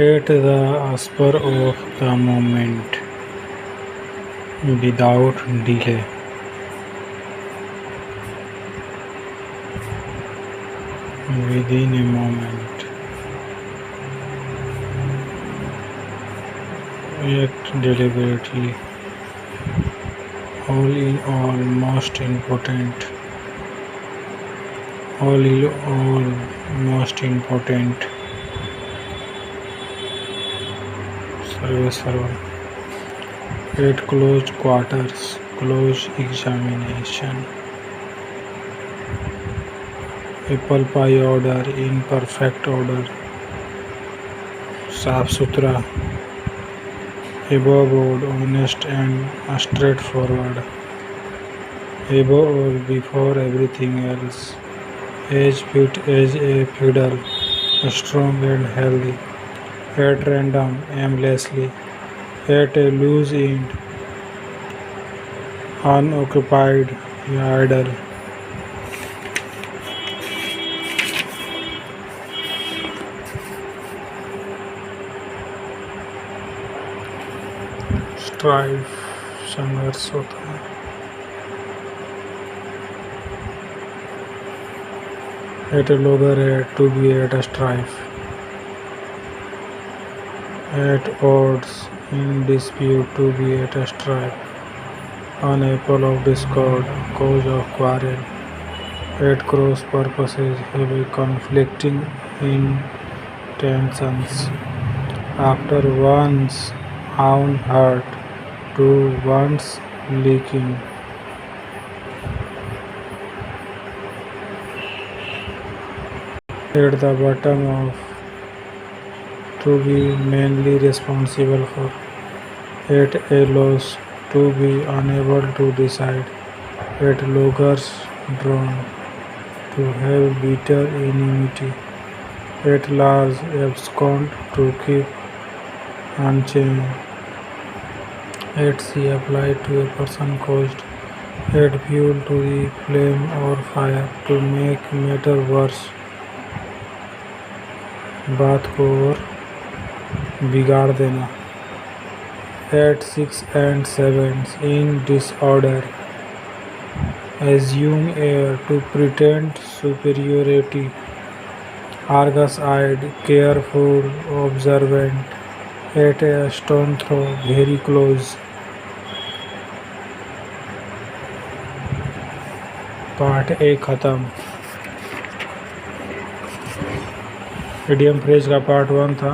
At the spur of the moment, without delay. Within a moment. Act deliberately. All in all, most important. All in all, most important. Server. At close quarters, close examination. Apple pie order in perfect order. साफ सुथरा. Above all, honest and straightforward. Above all, before everything else. As fit as a fiddle, strong and healthy. At random, aimlessly. At a loose end, unoccupied, idle. Strife संघर्ष होता है. At a loggerhead, to be at a strife. At odds, in dispute, to be at a strife. An apple of discord, cause of quarrel. At cross purposes, heavy conflicting intentions. After one's own heart, to one's liking. At the bottom of, to be mainly responsible for. At a loss, to be unable to decide. At loggers drawn, to have bitter enmity. At large, abscond, to keep unchained. At sea, applied to a person caused. Add fuel to the flame or fire, to make matter worse. बात को और बिगाड़ देना. At 6 and 7 in disorder. Assume air, to pretend superiority. Argus-eyed, careful, observant. At a stone throw, very close. Part A खत्म. Idiom phrase का part 1 था.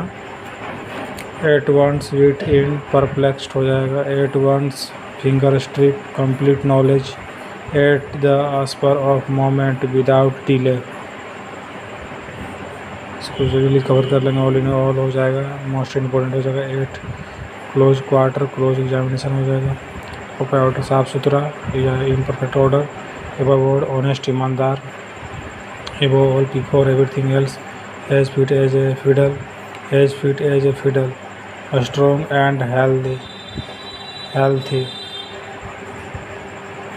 At one's wit's end perplexed हो जाएगा. At one's fingertips complete knowledge. At the spur of moment without delay. इसको जल्दी cover कर लेंगे. All in all हो जाएगा. मोस्ट इम्पोर्टेंट हो जाएगा. Eight close quarter, close examination हो जाएगा. ओपन ऑर्डर साफ सुथरा या imperfect order. Above all, honest, ईमानदार. Above all, before everything else, as fit as a fiddle, as fit as a fiddle, strong and healthy.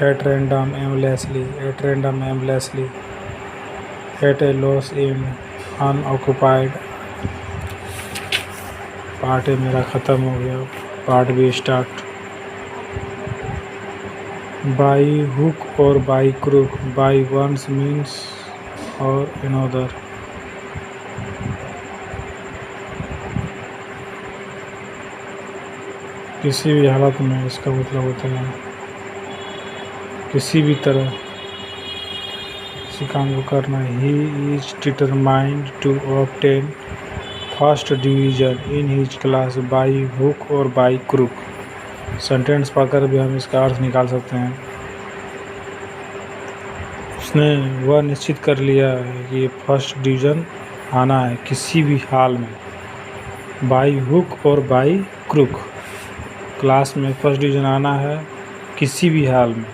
At random, aimlessly. At random, aimlessly. At a loss in, unoccupied. Part A मेरा ख़त्म हो गया. Part B start. By hook or by crook, by one's means or another. किसी भी हालत में इसका मतलब होता है किसी भी तरह किसी काम को करना. He is determined to obtain first division in his class by hook or by crook. Sentence पढ़कर भी हम इसका अर्थ निकाल सकते हैं. उसने वह निश्चित कर लिया है कि फर्स्ट डिवीज़न आना है किसी भी हाल में. बाई हुक और बाई क्रुक. क्लास में फर्स्ट डिवीज़न आना है किसी भी हाल में,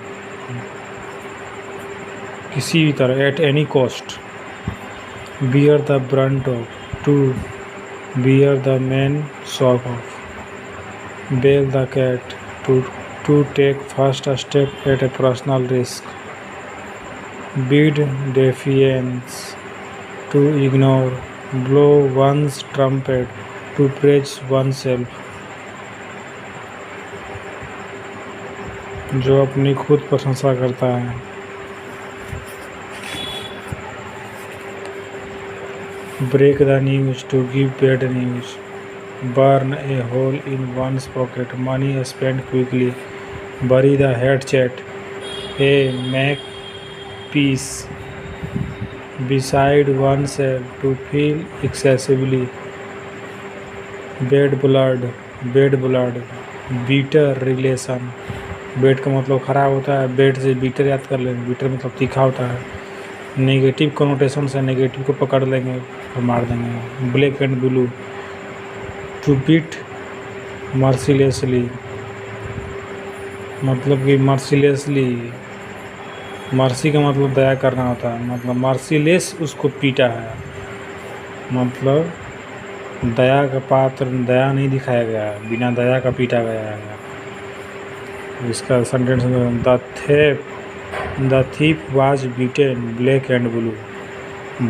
किसी भी तरह. At any cost. Bear the brunt of, to bear the main shock of. Bail the cat, to take first step at a personal risk. Bid defiance, to ignore. Blow one's trumpet, to praise oneself, जो अपनी खुद प्रशंसा करता है। break the news, to give bad news, burn a hole in one's pocket, money spent quickly, bury the head chat, a make peace beside oneself, to feel excessively, bad blood, bitter relation, bed का मतलब ख़राब होता है, bed से beater याद कर लेंगे, beater मतलब तीखा होता है, नेगेटिव कनोटेशन से नेगेटिव को पकड़ लेंगे और मार देंगे। Black and blue, to beat mercilessly, मतलब कि मर्सीलेसली, मर्सी का मतलब दया करना होता है, मतलब मर्सीलेस उसको पीटा है, मतलब दया का पात्र, दया नहीं दिखाया गया है, बिना दया का पीटा गया है। इसका sentence, the thief was beaten black and blue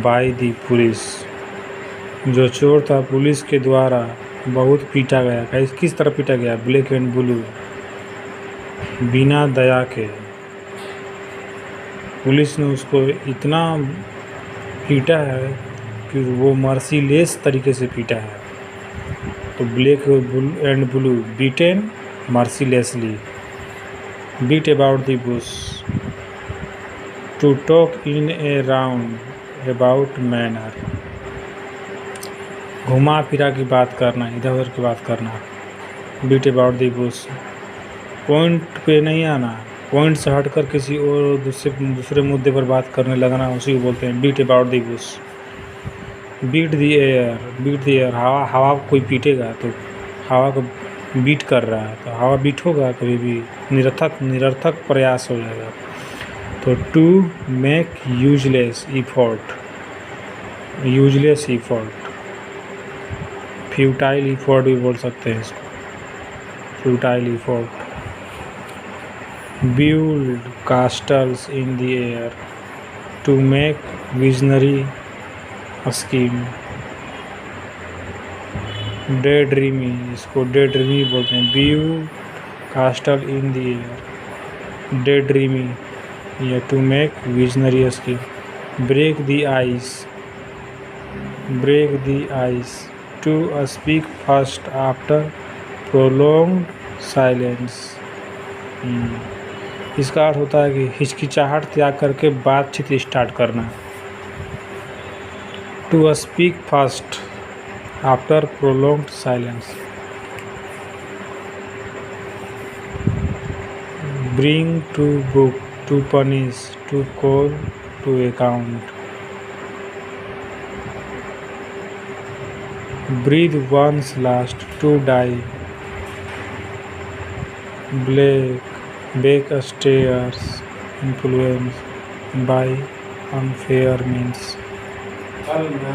by the police, जो चोर था पुलिस के द्वारा बहुत पीटा गया। किस तरह पीटा गया? ब्लैक एंड ब्लू, बिना दया के। पुलिस ने उसको इतना पीटा है कि वो मर्सीलेस तरीके से पीटा है। तो black and blue beaten mercilessly, beat about the bush, to talk in a round about manner, घुमा फिरा की बात करना, इधर उधर की बात करना। beat about the bush, point पे नहीं आना, पॉइंट से हटकर किसी और दूसरे मुद्दे पर बात करने लगना, उसी को बोलते हैं beat about the bush। beat the air, हवा को कोई पीटेगा तो हवा को बीट कर रहा है, तो हवा बीट होगा, कभी भी निरर्थक प्रयास हो जाएगा। तो to make useless effort, futile effort भी बोल सकते हैं इसको, futile effort. Build castles in the air, to make visionary scheme. Day dreamy, इसको डे ड्रीमी बोलते हैं। Build castle in the air, day dreamy या to make visionary scheme. Break the ice, to speak first after prolonged silence. इसका अर्थ होता है कि हिचकिचाहट त्याग करके बातचीत स्टार्ट करना। To speak first after prolonged silence. Bring to book, to punish, to call to account. Breathe one's last, to die. Back stairs influence by unfair means.